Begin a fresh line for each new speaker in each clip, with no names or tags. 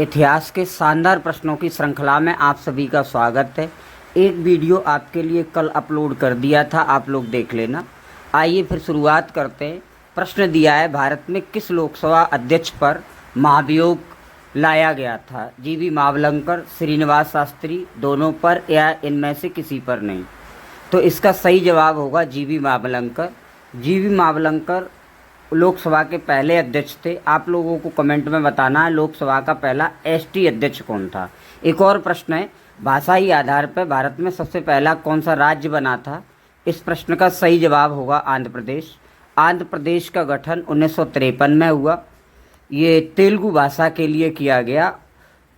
इतिहास के शानदार प्रश्नों की श्रृंखला में आप सभी का स्वागत है। एक वीडियो आपके लिए कल अपलोड कर दिया था, आप लोग देख लेना। आइए फिर शुरुआत करते हैं। प्रश्न दिया है, भारत में किस लोकसभा अध्यक्ष पर महाभियोग लाया गया था? जीवी मावलंकर, श्रीनिवास शास्त्री, दोनों पर या इनमें से किसी पर नहीं? तो इसका सही जवाब होगा जीवी मावलंकर। जीवी मावलंकर लोकसभा के पहले अध्यक्ष थे। आप लोगों को कमेंट में बताना है लोकसभा का पहला एसटी अध्यक्ष कौन था। एक और प्रश्न है, भाषाई आधार पर भारत में सबसे पहला कौन सा राज्य बना था? इस प्रश्न का सही जवाब होगा आंध्र प्रदेश। आंध्र प्रदेश का गठन 1953 में हुआ। ये तेलुगु भाषा के लिए किया गया।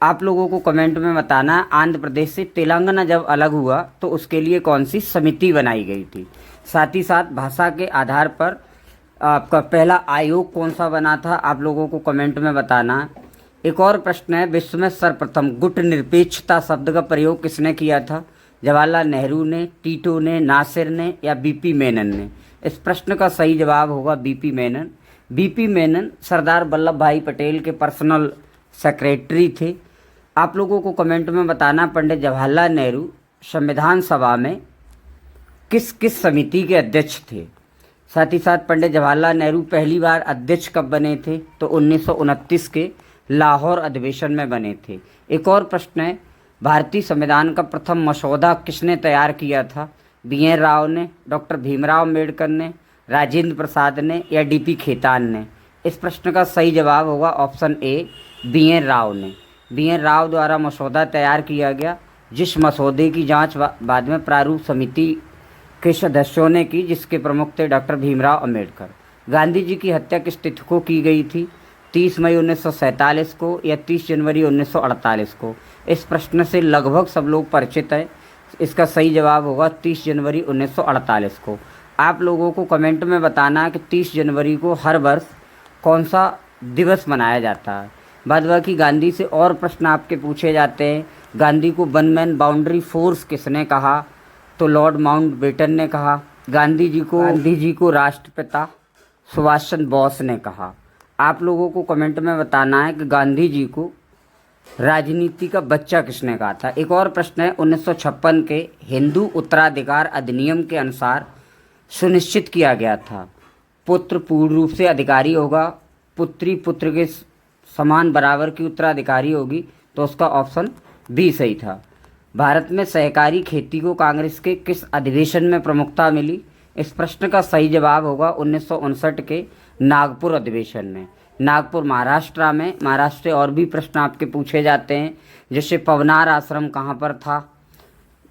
आप लोगों को कमेंट में बताना है आंध्र प्रदेश से तेलंगाना जब अलग हुआ तो उसके लिए कौन सी समिति बनाई गई थी। साथ ही साथ भाषा के आधार पर आपका पहला आयोग कौन सा बना था, आप लोगों को कमेंट में बताना है। एक और प्रश्न है, विश्व में सर्वप्रथम गुट निरपेक्षता शब्द का प्रयोग किसने किया था? जवाहरलाल नेहरू ने, टीटो ने, नासिर ने या बीपी मेनन ने? इस प्रश्न का सही जवाब होगा बीपी मेनन। बीपी मेनन सरदार वल्लभ भाई पटेल के पर्सनल सेक्रेटरी थे। आप लोगों को कमेंट में बताना, पंडित जवाहरलाल नेहरू संविधान सभा में किस किस समिति के अध्यक्ष थे? साथ ही साथ पंडित जवाहरलाल नेहरू पहली बार अध्यक्ष कब बने थे? तो 1929 के लाहौर अधिवेशन में बने थे। एक और प्रश्न है, भारतीय संविधान का प्रथम मसौदा किसने तैयार किया था? बी.एन. राव ने, डॉक्टर भीमराव अम्बेडकर ने, राजेंद्र प्रसाद ने या डी.पी. खेतान ने? इस प्रश्न का सही जवाब होगा ऑप्शन ए, बी.एन. राव ने। बी.एन. राव द्वारा मसौदा तैयार किया गया, जिस मसौदे की जांच बाद में प्रारूप समिति के सदस्यों ने की, जिसके प्रमुख थे डॉक्टर भीमराव अम्बेडकर। गांधी जी की हत्या किस तिथि को की गई थी? 30 मई 1947 को या 30 जनवरी 1948 को? इस प्रश्न से लगभग सब लोग परिचित हैं। इसका सही जवाब होगा 30 जनवरी 1948 को। आप लोगों को कमेंट में बताना है कि 30 जनवरी को हर वर्ष कौन सा दिवस मनाया जाता है। बाद बाकी गांधी से और प्रश्न आपके पूछे जाते हैं। गांधी को वन मैन बाउंड्री फोर्स किसने कहा? तो लॉर्ड माउंटबेटन ने कहा। गांधी जी को राष्ट्रपिता सुभाष चंद्र बोस ने कहा। आप लोगों को कमेंट में बताना है कि गांधी जी को राजनीति का बच्चा किसने कहा था। एक और प्रश्न है, 1956 के हिंदू उत्तराधिकार अधिनियम के अनुसार सुनिश्चित किया गया था, पुत्र पूर्ण रूप से अधिकारी होगा, पुत्री पुत्र के समान बराबर की उत्तराधिकारी होगी, तो उसका ऑप्शन बी सही था। भारत में सहकारी खेती को कांग्रेस के किस अधिवेशन में प्रमुखता मिली? इस प्रश्न का सही जवाब होगा 1959 के नागपुर अधिवेशन में। नागपुर महाराष्ट्र में। महाराष्ट्र से और भी प्रश्न आपके पूछे जाते हैं, जैसे पवनार आश्रम कहाँ पर था?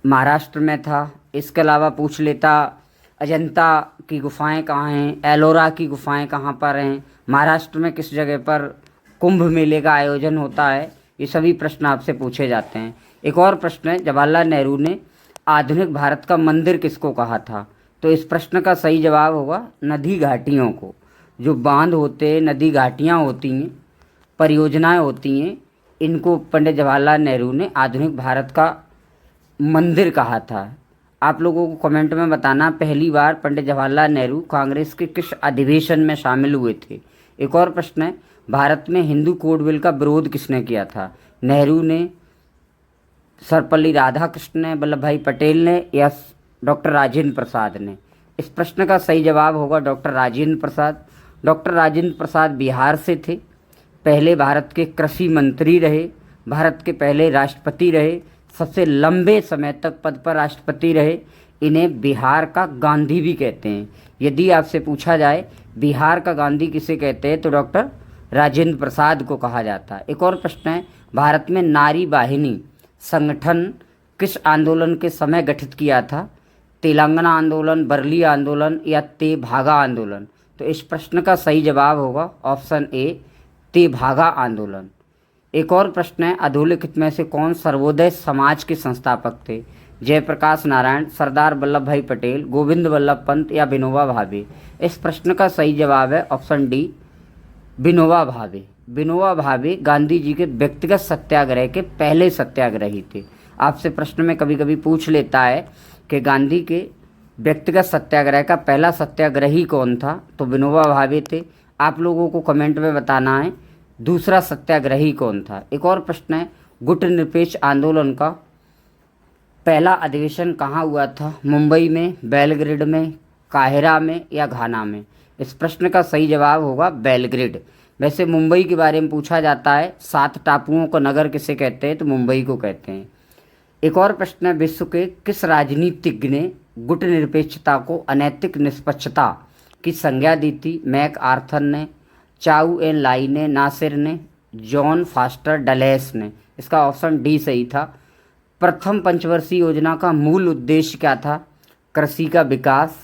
महाराष्ट्र में था। इसके अलावा पूछ लेता अजंता की गुफाएं कहाँ हैं, एलोरा की गुफाएं कहाँ पर हैं, महाराष्ट्र में किस जगह पर कुंभ मेले का आयोजन होता है? ये सभी प्रश्न आपसे पूछे जाते हैं। एक और प्रश्न है, जवाहरलाल नेहरू ने आधुनिक भारत का मंदिर किसको कहा था? तो इस प्रश्न का सही जवाब होगा नदी घाटियों को। जो बांध होते हैं, नदी घाटियाँ होती हैं, परियोजनाएं होती हैं, इनको पंडित जवाहरलाल नेहरू ने आधुनिक भारत का मंदिर कहा था। आप लोगों को कमेंट में बताना, पहली बार पंडित जवाहरलाल नेहरू कांग्रेस के किस अधिवेशन में शामिल हुए थे? एक और प्रश्न है, भारत में हिंदू कोड बिल का विरोध किसने किया था? नेहरू ने, सर्वपल्ली राधाकृष्ण ने, वल्लभ भाई पटेल ने या डॉक्टर राजेंद्र प्रसाद ने? इस प्रश्न का सही जवाब होगा डॉक्टर राजेंद्र प्रसाद। डॉक्टर राजेंद्र प्रसाद बिहार से थे, पहले भारत के कृषि मंत्री रहे, भारत के पहले राष्ट्रपति रहे, सबसे लंबे समय तक पद पर राष्ट्रपति रहे। इन्हें बिहार का गांधी भी कहते हैं। यदि आपसे पूछा जाए बिहार का गांधी किसे कहते हैं, तो डॉक्टर राजेंद्र प्रसाद को कहा जाता है। एक और प्रश्न है, भारत में नारी वाहिनी संगठन किस आंदोलन के समय गठित किया था? तेलंगाना आंदोलन, बरली आंदोलन या तेभागा आंदोलन? तो इस प्रश्न का सही जवाब होगा ऑप्शन ए, तेभागा आंदोलन। एक और प्रश्न है, अधोलिखित में से कौन सर्वोदय समाज के संस्थापक थे? जयप्रकाश नारायण, सरदार वल्लभ भाई पटेल, गोविंद वल्लभ पंत या विनोबा भावे? इस प्रश्न का सही जवाब है ऑप्शन डी, विनोबा भावे। विनोबा भावे गांधी जी के व्यक्तिगत सत्याग्रह के पहले सत्याग्रही थे। आपसे प्रश्न में कभी कभी पूछ लेता है कि गांधी के व्यक्तिगत सत्याग्रह का पहला सत्याग्रही कौन था? तो विनोबा भावे थे। आप लोगों को कमेंट में बताना है दूसरा सत्याग्रही कौन था। एक और प्रश्न है, गुट निरपेक्ष आंदोलन का पहला अधिवेशन कहाँ हुआ था। मुंबई में, बेलग्रेड में, काहिरा में या घाना में। इस प्रश्न का सही जवाब होगा बेलग्रेड। वैसे मुंबई के बारे में पूछा जाता है, 7 टापुओं का नगर किसे कहते हैं, तो मुंबई को कहते हैं। एक और प्रश्न है, विश्व के किस राजनीतिज्ञ ने गुट निरपेक्षता को अनैतिक निष्पक्षता की संज्ञा दी थी। मैक आर्थर ने, चाउ एन लाई ने, नासिर ने, जॉन फास्टर डलेस ने। इसका ऑप्शन डी सही था। प्रथम पंचवर्षीय योजना का मूल उद्देश्य क्या था। कृषि का विकास,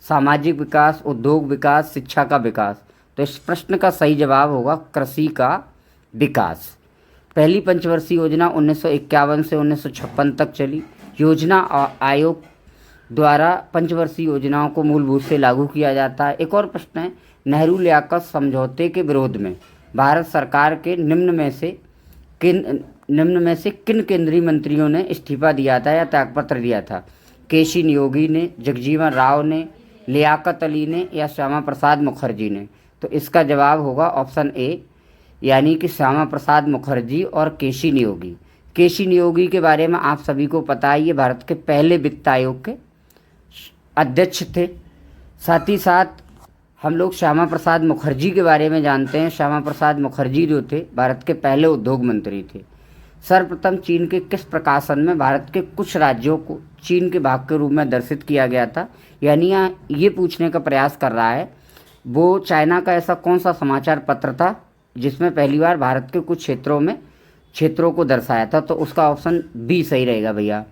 सामाजिक विकास, उद्योग विकास, शिक्षा का विकास। तो इस प्रश्न का सही जवाब होगा कृषि का विकास। पहली पंचवर्षीय योजना 1951 से 1956 तक चली। योजना आयोग द्वारा पंचवर्षीय योजनाओं को मूलभूत से लागू किया जाता है। एक और प्रश्न है, नेहरू लियाकत समझौते के विरोध में भारत सरकार के निम्न में से किन केंद्रीय मंत्रियों ने इस्तीफा दिया था या त्यागपत्र दिया था। केसी नियोगी ने, जगजीवन राव ने, लियाकत अली ने या श्यामा प्रसाद मुखर्जी ने। तो इसका जवाब होगा ऑप्शन ए, यानी कि श्यामा प्रसाद मुखर्जी और केसी नियोगी। केसी नियोगी के बारे में आप सभी को पता है, ये भारत के पहले वित्त आयोग के अध्यक्ष थे। साथ ही साथ हम लोग श्यामा प्रसाद मुखर्जी के बारे में जानते हैं। श्यामा प्रसाद मुखर्जी जो थे भारत के पहले उद्योग मंत्री थे। सर्वप्रथम चीन के किस प्रकाशन में भारत के कुछ राज्यों को चीन के भाग के रूप में दर्शित किया गया था। यानी यहाँ ये पूछने का प्रयास कर रहा है, वो चाइना का ऐसा कौन सा समाचार पत्र था जिसमें पहली बार भारत के कुछ क्षेत्रों को दर्शाया था। तो उसका ऑप्शन बी सही रहेगा भैया।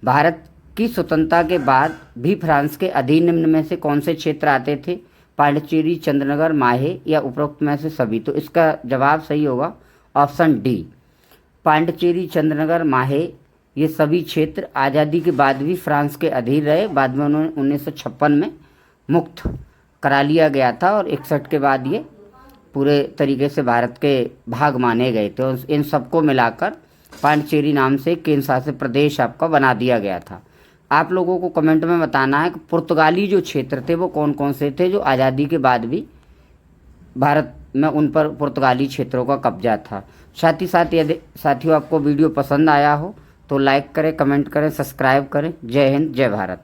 भारत की स्वतंत्रता के बाद भी फ्रांस के अधीन निम्न में से कौन से क्षेत्र आते थे। पांडिचेरी, चंद्रनगर, माहे या उपरोक्त में से सभी। तो इसका जवाब सही होगा ऑप्शन डी, पांडिचेरी, चंद्रनगर, माहे ये सभी क्षेत्र आज़ादी के बाद भी फ्रांस के अधीन रहे। बाद में उन्होंने 1956 में मुक्त करा लिया गया था और 61 के बाद ये पूरे तरीके से भारत के भाग माने गए। तो इन सबको मिलाकर पांडिचेरी नाम से केंद्र शासित प्रदेश आपका बना दिया गया था। आप लोगों को कमेंट में बताना है कि पुर्तगाली जो क्षेत्र थे वो कौन कौन से थे जो आज़ादी के बाद भी भारत में उन पर पुर्तगाली क्षेत्रों का कब्जा था। साथ ही साथ यदि साथियों आपको वीडियो पसंद आया हो तो लाइक करें, कमेंट करें, सब्सक्राइब करें। जय हिंद, जय भारत।